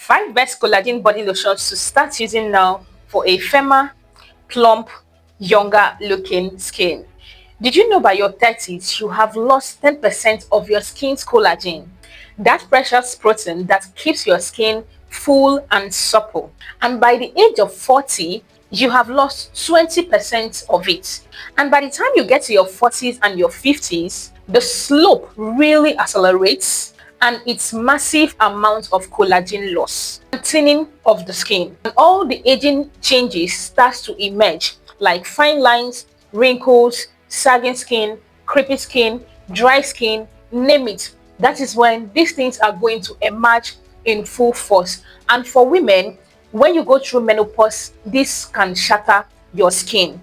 5 best collagen body lotions to start using now for a firmer, plump, younger looking skin. Did you know by your 30s you have lost 10% of your skin's collagen? That precious protein that keeps your skin full and supple. And by the age of 40, you have lost 20% of it. And by the time you get to your 40s and your 50s, the slope really accelerates and it's massive amount of collagen loss and thinning of the skin. And all the aging changes starts to emerge like fine lines, wrinkles, sagging skin, crepey skin, dry skin, name it. That is when these things are going to emerge in full force. And for women, when you go through menopause, this can shatter your skin.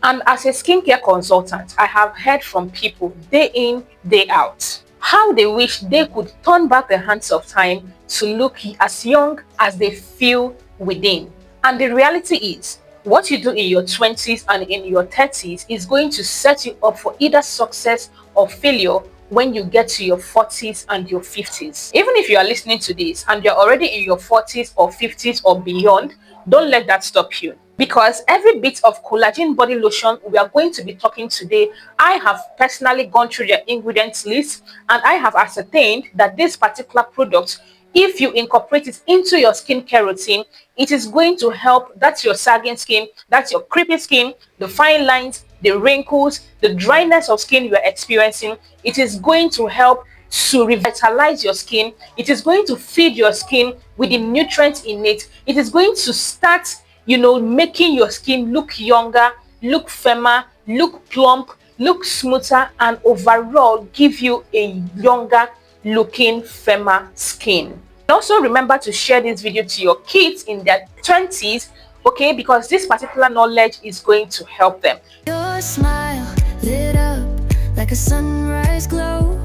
And as a skincare consultant, I have heard from people day in, day out, how they wish they could turn back the hands of time to look as young as they feel within. And the reality is, what you do in your 20s and in your 30s is going to set you up for either success or failure when you get to your 40s and your 50s. Even if you are listening to this and you're already in your 40s or 50s or beyond, don't let that stop you. Because every bit of collagen body lotion we are going to be talking today, I have personally gone through their ingredients list and I have ascertained that this particular product, if you incorporate it into your skincare routine, it is going to help. That's your sagging skin, that's your crepey skin, the fine lines, the wrinkles, the dryness of skin you are experiencing. It is going to help to revitalize your skin. It is going to feed your skin with the nutrients in it. It is going to start, making your skin look younger, look firmer, look plump, look smoother, and overall give you a younger looking firmer skin. And also remember to share this video to your kids in their 20s, okay, because this particular knowledge is going to help them. Your smile lit up like a sunrise glow.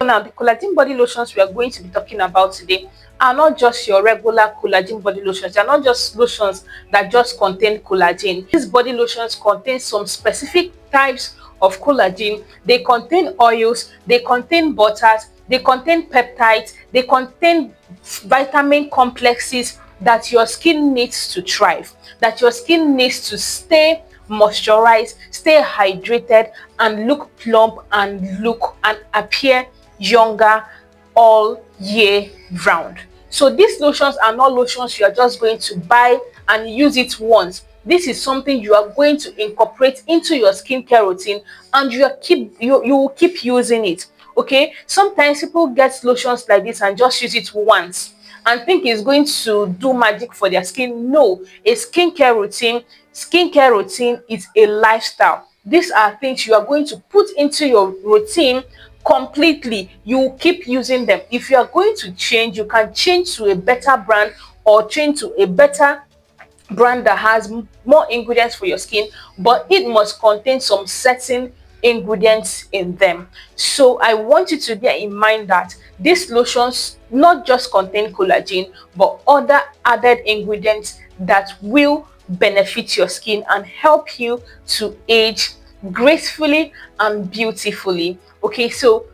Now, the collagen body lotions we are going to be talking about today are not just your regular collagen body lotions. They are not just lotions that just contain collagen. These body lotions contain some specific types of collagen. They contain oils, they contain butters, they contain peptides, they contain vitamin complexes that your skin needs to thrive, that your skin needs to stay moisturized, stay hydrated, and look plump and appear younger all year round. So these lotions are not lotions you are just going to buy and use it once. This is something you are going to incorporate into your skincare routine and you will keep using it. Okay, sometimes people get lotions like this and just use it once and think it's going to do magic for their skin. No, a skincare routine is a lifestyle. These are things you are going to put into your routine completely. You will keep using them. If you are going to change, you can change to a better brand or change to a better brand that has more ingredients for your skin, but it must contain some certain ingredients in them. So I want you to bear in mind that these lotions not just contain collagen but other added ingredients that will benefit your skin and help you to age gracefully and beautifully. Okay, so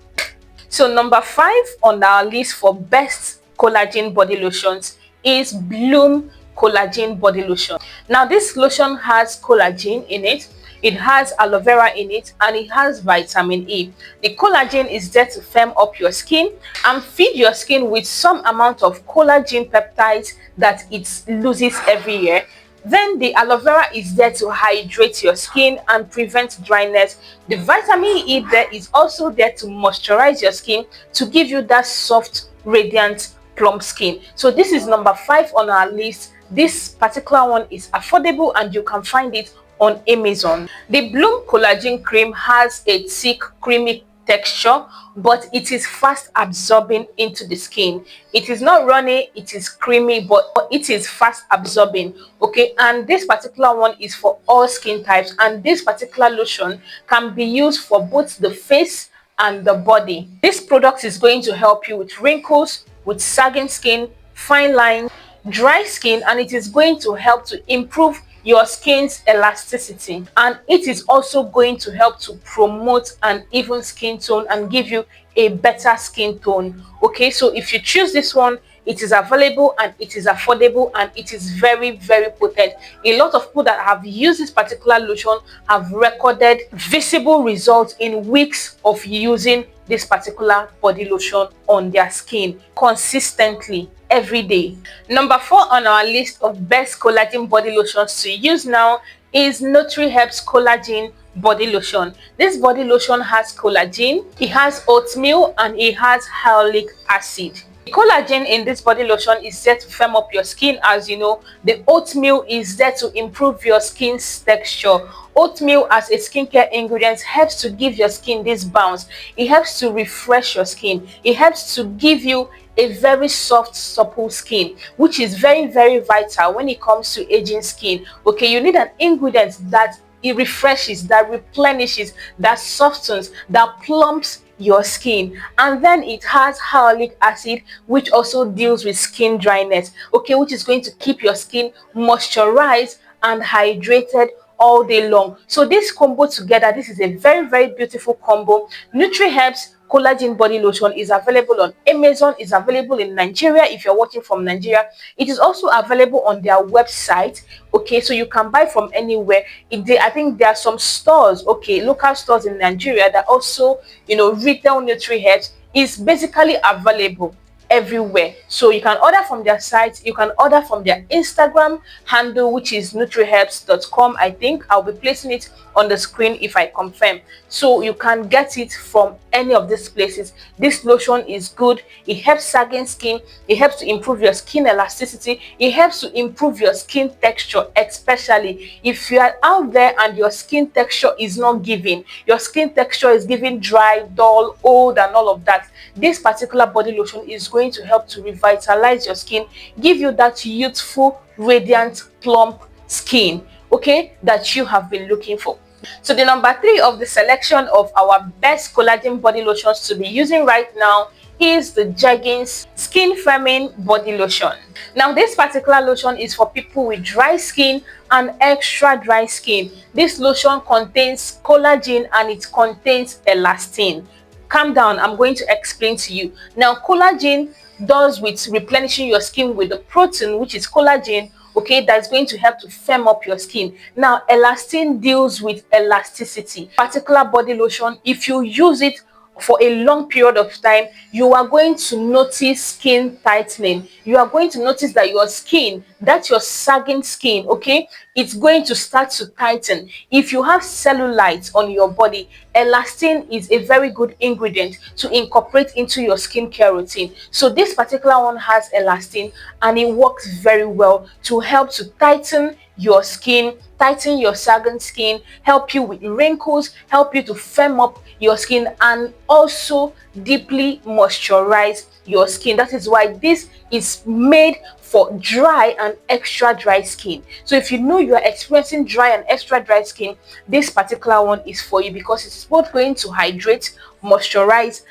number 5 on our list for best collagen body lotions is Bloom collagen body lotion. Now this lotion has collagen in it, it has aloe vera in it, and it has vitamin E. The collagen is there to firm up your skin and feed your skin with some amount of collagen peptides that it loses every year. Then the aloe vera is there to hydrate your skin and prevent dryness. The vitamin E there is also there to moisturize your skin to give you that soft, radiant, plump skin. So this is number 5 on our list. This particular one is affordable and you can find it on Amazon. The Bloom collagen cream has a thick, creamy texture, but it is fast absorbing into the skin. It is not runny, it is creamy, but it is fast absorbing. Okay, and this particular one is for all skin types, and this particular lotion can be used for both the face and the body. This product is going to help you with wrinkles, with sagging skin, fine lines, dry skin, and it is going to help to improve your skin's elasticity, and it is also going to help to promote an even skin tone and give you a better skin tone. Okay, so if you choose this one, it is available, and it is affordable, and it is very, very potent. A lot of people that have used this particular lotion have recorded visible results in weeks of using this particular body lotion on their skin consistently every day. Number 4 on our list of best collagen body lotions to use now is Neutriherbs Collagen body lotion. This body lotion has collagen, it has oatmeal, and it has hyaluronic acid. The collagen in this body lotion is there to firm up your skin. As you know, the oatmeal is there to improve your skin's texture. Oatmeal as a skincare ingredient helps to give your skin this bounce. It helps to refresh your skin. It helps to give you a very soft, supple skin, which is very, very vital when it comes to aging skin. Okay, you need an ingredient that it refreshes, that replenishes, that softens, that plumps your skin. And then it has hyaluronic acid, which also deals with skin dryness, okay, which is going to keep your skin moisturized and hydrated all day long. So this combo together, this is a very, very beautiful combo. Neutriherbs Collagen body lotion is available on Amazon, is available in Nigeria if you're watching from Nigeria. It is also available on their website, okay, so you can buy from anywhere. I think there are some stores, okay, local stores in Nigeria that also, retail Neutriherbs is basically available everywhere. So you can order from their site, you can order from their Instagram handle, which is Neutriherbs.com. I think I'll be placing it on the screen if I confirm. So you can get it from any of these places. This lotion is good. It helps sagging skin, it helps to improve your skin elasticity, it helps to improve your skin texture, especially if you are out there and your skin texture is not giving, your skin texture is giving dry, dull, old, and all of that. This particular body lotion is going to help to revitalize your skin, give you that youthful, radiant, plump skin, okay, that you have been looking for. So the number 3 of the selection of our best collagen body lotions to be using right now is the Jergens Skin Firming Body Lotion. Now this particular lotion is for people with dry skin and extra dry skin. This lotion contains collagen and it contains elastin. Calm down, I'm going to explain to you. Now collagen does with replenishing your skin with the protein, which is collagen, okay, that's going to help to firm up your skin. Now elastin deals with elasticity. Particular body lotion, if you use it for a long period of time, you are going to notice skin tightening. You are going to notice that your skin, that's your sagging skin, okay, it's going to start to tighten. If you have cellulite on your body, elastin is a very good ingredient to incorporate into your skincare routine. So this particular one has elastin and it works very well to help to tighten your skin, tighten your sagging skin, help you with wrinkles, help you to firm up your skin, and also deeply moisturize your skin. That is why this is made for dry and extra dry skin. So if you know you are experiencing dry and extra dry skin, this particular one is for you because it's both going to hydrate, moisturize,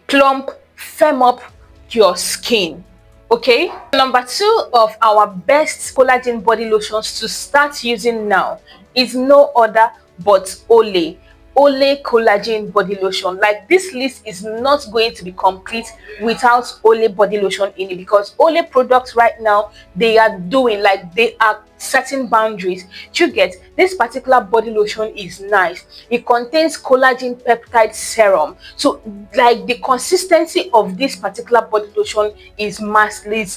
plump, firm up your skin. Okay, number 2 of our best collagen body lotions to start using now is no other but Olay. Olay collagen body lotion. Like, this list is not going to be complete without Olay body lotion in it, because Olay products right now, they are setting boundaries. You get this particular body lotion is nice. It contains collagen peptide serum. So like the consistency of this particular body lotion is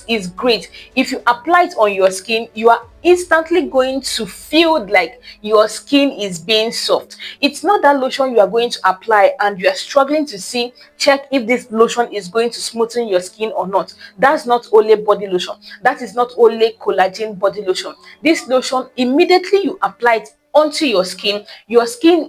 is great. If you apply it on your skin, you are instantly going to feel like your skin is being soft. It's not that lotion you are going to apply and you are struggling to check if this lotion is going to smoothen your skin or not. That's not Olay body lotion. That is not Olay collagen body lotion. This lotion, immediately you apply it onto your skin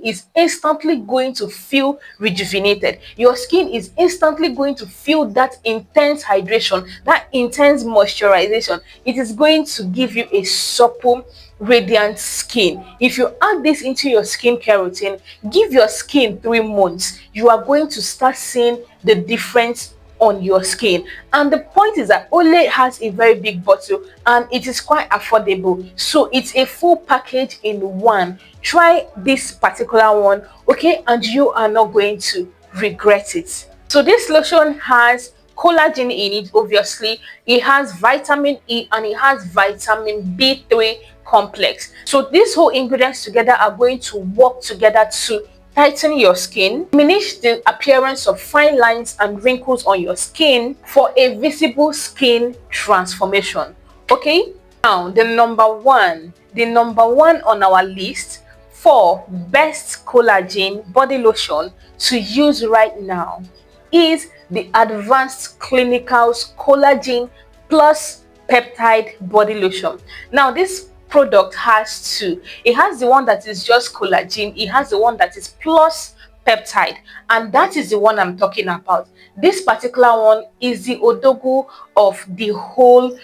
is instantly going to feel rejuvenated. Your skin is instantly going to feel that intense hydration, that intense moisturization. It is going to give you a supple, radiant skin. If you add this into your skincare routine, give your skin 3 months, you are going to start seeing the difference on your skin. And the point is that Olay has a very big bottle and it is quite affordable, so it's a full package in one. Try this particular one, okay, and you are not going to regret it. So this lotion has collagen in it. Obviously, it has vitamin E and it has vitamin B3 complex. So these whole ingredients together are going to work together to tighten your skin, diminish the appearance of fine lines and wrinkles on your skin for a visible skin transformation. Okay, now the number one on our list for best collagen body lotion to use right now is the advanced Clinicals Collagen plus peptide body lotion. Now this product has two. It has the one that is just collagen, it has the one that is plus peptide, and that is the one I'm talking about. This particular one is the odogu of the whole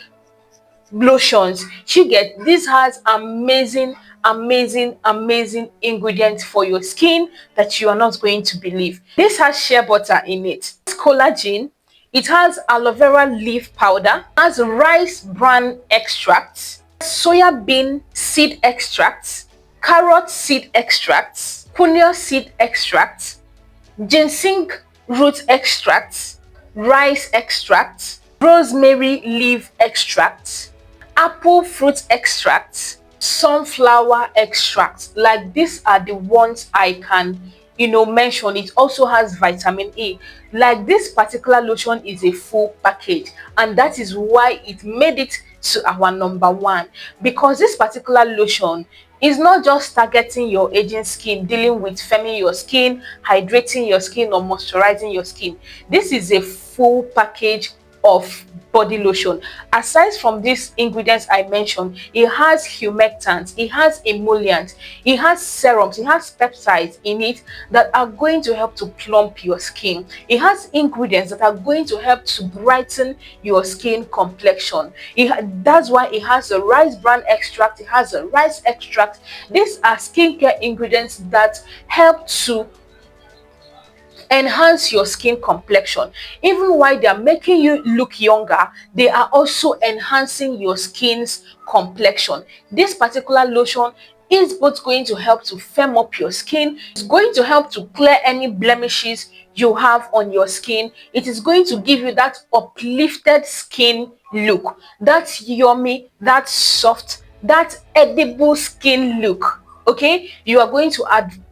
lotions. You get, this has amazing ingredients for your skin that you are not going to believe. This has shea butter in it, it's collagen, it has aloe vera leaf powder, it has rice bran extract, soya bean seed extracts, carrot seed extracts, punio seed extracts, ginseng root extracts, rice extracts, rosemary leaf extracts, apple fruit extracts, sunflower extracts. Like, these are the ones I can mention. It also has vitamin E. Like, this particular lotion is a full package, and that is why it made it to our number one, because this particular lotion is not just targeting your aging skin, dealing with firming your skin, hydrating your skin, or moisturizing your skin. This is a full package of body lotion. Aside from these ingredients I mentioned, it has humectants, it has emollients, it has serums, it has peptides in it that are going to help to plump your skin. It has ingredients that are going to help to brighten your skin complexion. That's why it has a rice bran extract, it has a rice extract. These are skincare ingredients that help to enhance your skin complexion. Even while they are making you look younger, they are also enhancing your skin's complexion. This particular lotion is both going to help to firm up your skin, it's going to help to clear any blemishes you have on your skin, it is going to give you that uplifted skin look, that yummy, that soft, that edible skin look. Okay, you are going to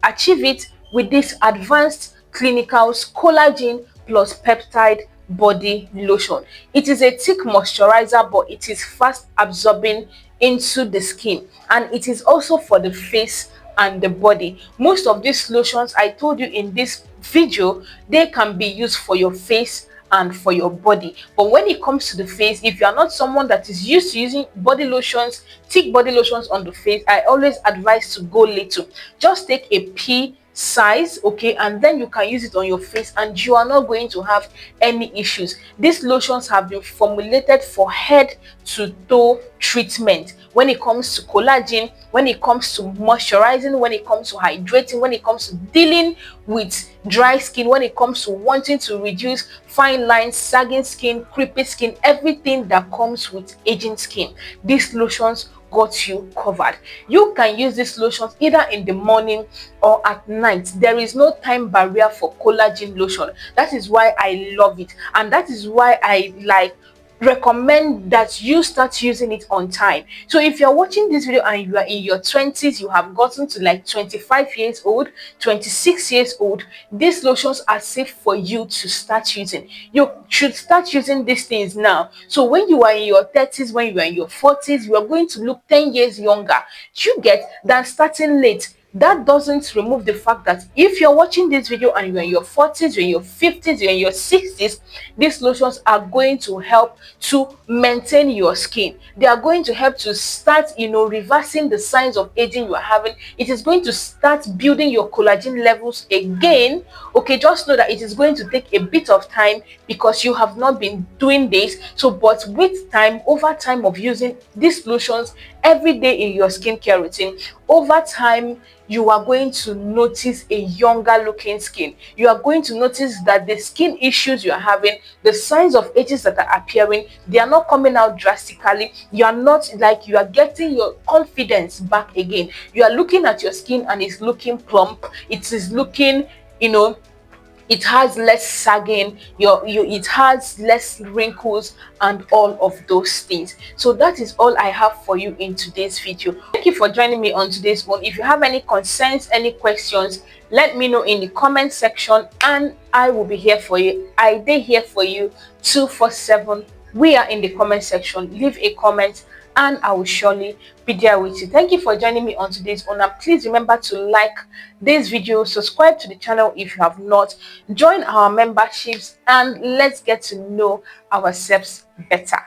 achieve it with this advanced Clinicals Collagen plus peptide body lotion. It is a thick moisturizer, but it is fast absorbing into the skin, and it is also for the face and the body. Most of these lotions I told you in this video, they can be used for your face and for your body. But when it comes to the face, if you are not someone that is used to using body lotions, thick body lotions on the face, I always advise to go little. Just take a pea size, okay, and then you can use it on your face and you are not going to have any issues. These lotions have been formulated for head to toe treatment. When it comes to collagen, when it comes to moisturizing, when it comes to hydrating, when it comes to dealing with dry skin, when it comes to wanting to reduce fine lines, sagging skin, crepey skin, everything that comes with aging skin, these lotions got you covered. You can use these lotions either in the morning or at night. There is no time barrier for collagen lotion. That is why I love it, and that is why I recommend that you start using it on time. So if you're watching this video and you are in your 20s, you have gotten to like 25 years old, 26 years old, these lotions are safe for you to start using. You should start using these things now. So when you are in your 30s, when you are in your 40s, you are going to look 10 years younger, you get, than starting late. That doesn't remove the fact that if you're watching this video and you're in your 40s, you're in your 50s, you're in your 60s, these lotions are going to help to maintain your skin. They are going to help to start, reversing the signs of aging you are having. It is going to start building your collagen levels again. Okay, just know that it is going to take a bit of time because you have not been doing this. So, but with time, over time of using these lotions every day in your skincare routine, over time, you are going to notice a younger looking skin. You are going to notice that the skin issues you are having, the signs of ages that are appearing, they are not coming out drastically. You are not like, you are getting your confidence back again. You are looking at your skin and it's looking plump. It is looking, it has less sagging, it has less wrinkles and all of those things. So that is all I have for you in today's video. Thank you for joining me on today's one. If you have any concerns, any questions, let me know in the comment section and I will be here for you. I dey here for you 247. We are in the comment section. Leave a comment and I will surely be there with you. Thank you for joining me on today's one. And please remember to like this video, subscribe to the channel if you have not, join our memberships, and let's get to know ourselves better.